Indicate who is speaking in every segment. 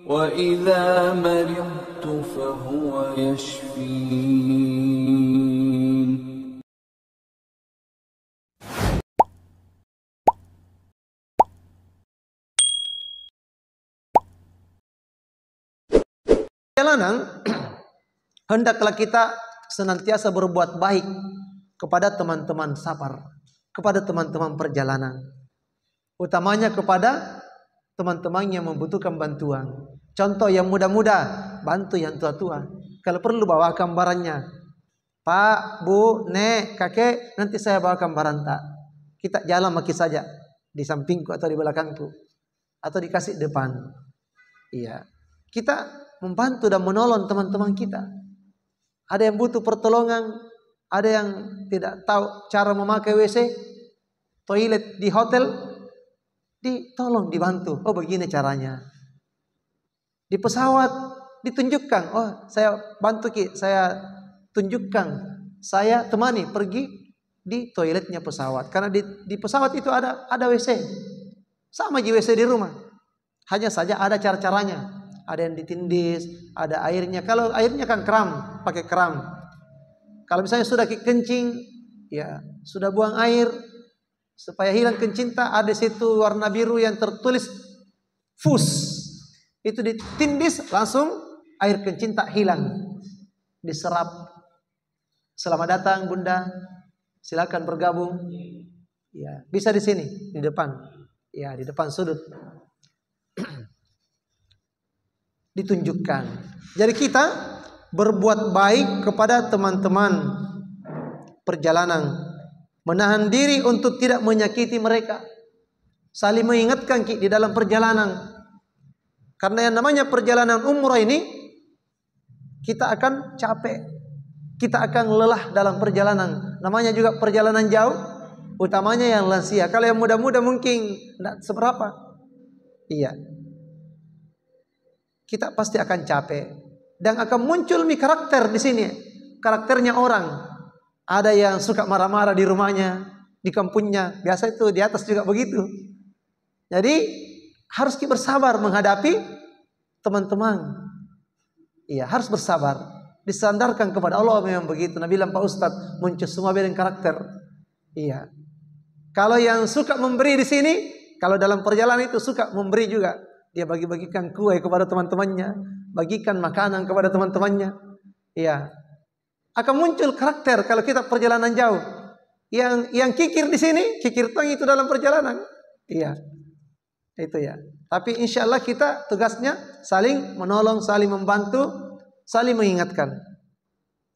Speaker 1: وإذا مرضت فهو يشفين.
Speaker 2: Perjalanan, hendaklah kita senantiasa berbuat baik kepada teman-teman safar, kepada teman-teman perjalanan, utamanya kepada teman-teman yang membutuhkan bantuan. Contoh yang muda-muda, bantu yang tua-tua. Kalau perlu bawakan barangnya. Pak, Bu, Nek, Kakek, nanti saya bawakan barang tak. Kita jalan maki saja di sampingku atau di belakangku atau dikasih depan. Iya. Kita membantu dan menolong teman-teman kita. Ada yang butuh pertolongan, ada yang tidak tahu cara memakai WC, toilet di hotel, ditolong, dibantu. Oh, begini caranya. Di pesawat ditunjukkan, oh saya bantu Ki, saya tunjukkan, saya temani pergi di toiletnya pesawat. Karena di pesawat itu ada WC. Sama aja WC di rumah. Hanya saja ada cara-caranya. Ada yang ditindis, ada airnya. Kalau airnya kan keram, pakai keram. Kalau misalnya sudah kencing, ya sudah buang air supaya hilang kencing, ada situ warna biru yang tertulis fus. Itu ditindis langsung air kencing tak hilang. Diserap. Selamat datang Bunda. Silakan bergabung. Ya, bisa di sini, di depan. Ya, di depan sudut. Ditunjukkan. Jadi kita berbuat baik kepada teman-teman perjalanan, menahan diri untuk tidak menyakiti mereka, saling mengingatkan di dalam perjalanan. Karena yang namanya perjalanan umrah ini, kita akan capek, kita akan lelah dalam perjalanan. Namanya juga perjalanan jauh, utamanya yang lansia. Kalau yang muda-muda mungkin tidak seberapa. Iya. Kita pasti akan capek dan akan muncul karakter di sini. Karakternya orang. Ada yang suka marah-marah di rumahnya, di kampungnya. Biasa itu di atas juga begitu. Jadi harus kita bersabar menghadapi teman-teman. Iya, harus bersabar. Disandarkan kepada Allah memang begitu. Nabi bilang Pak Ustadz, muncul semua beda karakter. Iya. Kalau yang suka memberi di sini, kalau dalam perjalanan itu suka memberi juga. Dia bagi-bagikan kue kepada teman-temannya, bagikan makanan kepada teman-temannya. Iya. Akan muncul karakter kalau kita perjalanan jauh. Yang kikir di sini, kikir tong itu dalam perjalanan. Iya. Itu ya. Tapi insya Allah kita tugasnya saling menolong, saling membantu, saling mengingatkan.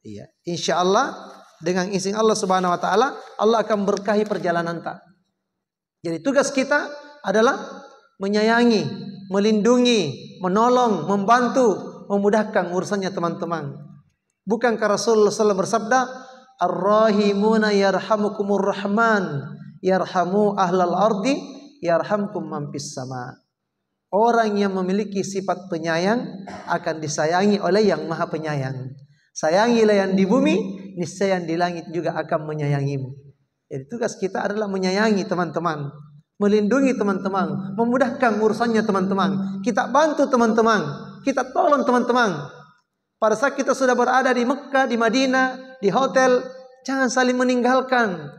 Speaker 2: Iya. Insya Allah dengan izin Allah Subhanahu Wa Taala, Allah akan berkahi perjalanan tak. Jadi tugas kita adalah menyayangi, melindungi, menolong, membantu, memudahkan urusannya teman-teman. Bukankah Rasulullah SAW bersabda, Ar-Rahimuna yarhamukumur Rahman, yarhamu ahlal ardi, yarhamkum mampis sama. Orang yang memiliki sifat penyayang akan disayangi oleh yang maha penyayang. Sayangilah yang di bumi, niscaya yang di langit juga akan menyayangimu. Jadi tugas kita adalah menyayangi teman-teman, melindungi teman-teman, memudahkan urusannya teman-teman. Kita bantu teman-teman, kita tolong teman-teman. Pada saat kita sudah berada di Mekah, di Madinah, di hotel, jangan saling meninggalkan.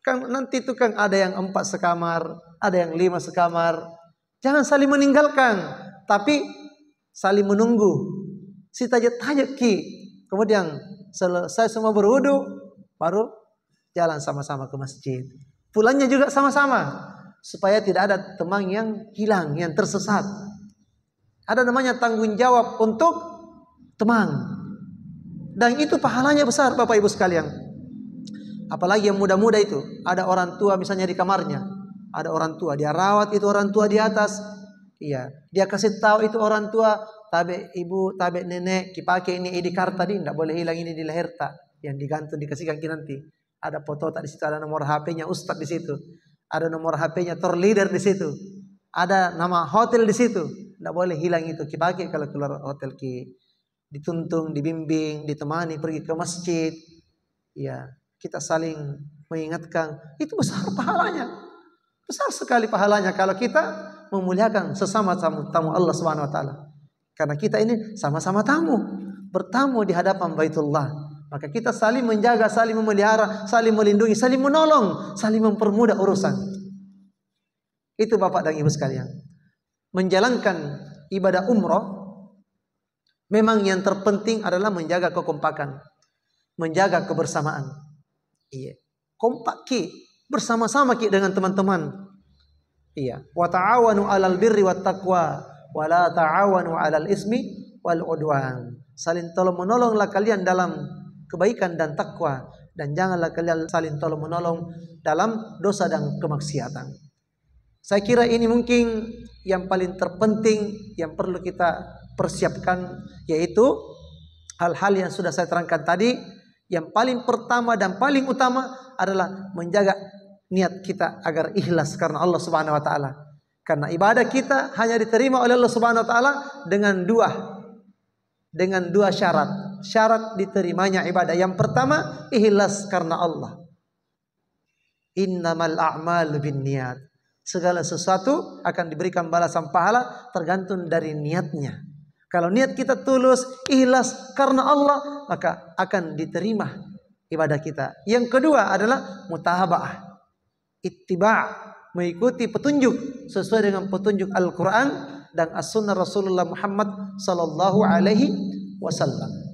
Speaker 2: Kan nanti itu kan ada yang 4 sekamar, ada yang 5 sekamar. Jangan saling meninggalkan, tapi saling menunggu. Si tajak-tajak ki. Kemudian selesai semua berwudu, baru jalan sama-sama ke masjid. Pulangnya juga sama-sama, supaya tidak ada teman yang hilang, yang tersesat. Ada namanya tanggung jawab untuk teman. Dan itu pahalanya besar Bapak Ibu sekalian. Apalagi yang muda-muda itu, ada orang tua misalnya di kamarnya, ada orang tua, dia rawat itu orang tua di atas. Iya, dia kasih tahu itu orang tua, tabe ibu, tabe nenek, kipake ini ID card tadi, tidak boleh hilang ini di leher tak, yang digantung dikasihkan ki nanti. Ada foto tak di situ, ada nomor HP-nya Ustadz di situ, ada nomor HP-nya tour leader di situ, ada nama hotel di situ, tidak boleh hilang itu. Kipake kalau keluar hotel ki, dituntung, dibimbing, ditemani pergi ke masjid. Iya. Kita saling mengingatkan, itu besar pahalanya. Besar sekali pahalanya kalau kita memuliakan sesama tamu Allah Subhanahu wa taala. Karena kita ini sama-sama tamu, bertamu di hadapan Baitullah. Maka kita saling menjaga, saling memelihara, saling melindungi, saling menolong, saling mempermudah urusan. Itu Bapak dan Ibu sekalian. Menjalankan ibadah umroh memang yang terpenting adalah menjaga kekompakan, menjaga kebersamaan. Iya. Kompak ki, bersama-sama ki dengan teman-teman. Iya. Wa ta'awanu 'alal birri wat taqwa wa la ta'awanu 'alal ismi wal udwan. Saling tolong menolonglah kalian dalam kebaikan dan takwa, dan janganlah kalian saling tolong menolong dalam dosa dan kemaksiatan. Saya kira ini mungkin yang paling terpenting yang perlu kita persiapkan, yaitu hal-hal yang sudah saya terangkan tadi. Yang paling pertama dan paling utama adalah menjaga niat kita agar ikhlas karena Allah Subhanahu wa taala. Karena ibadah kita hanya diterima oleh Allah Subhanahu wa taala dengan dua syarat. Syarat diterimanya ibadah. Yang pertama, ikhlas karena Allah. Innamal a'malu binniyat. Segala sesuatu akan diberikan balasan pahala tergantung dari niatnya. Kalau niat kita tulus, ikhlas karena Allah, maka akan diterima ibadah kita. Yang kedua adalah mutahaba'ah, ittiba', mengikuti petunjuk sesuai dengan petunjuk Al-Quran dan As-Sunnah Rasulullah Muhammad sallallahu alaihi wasallam.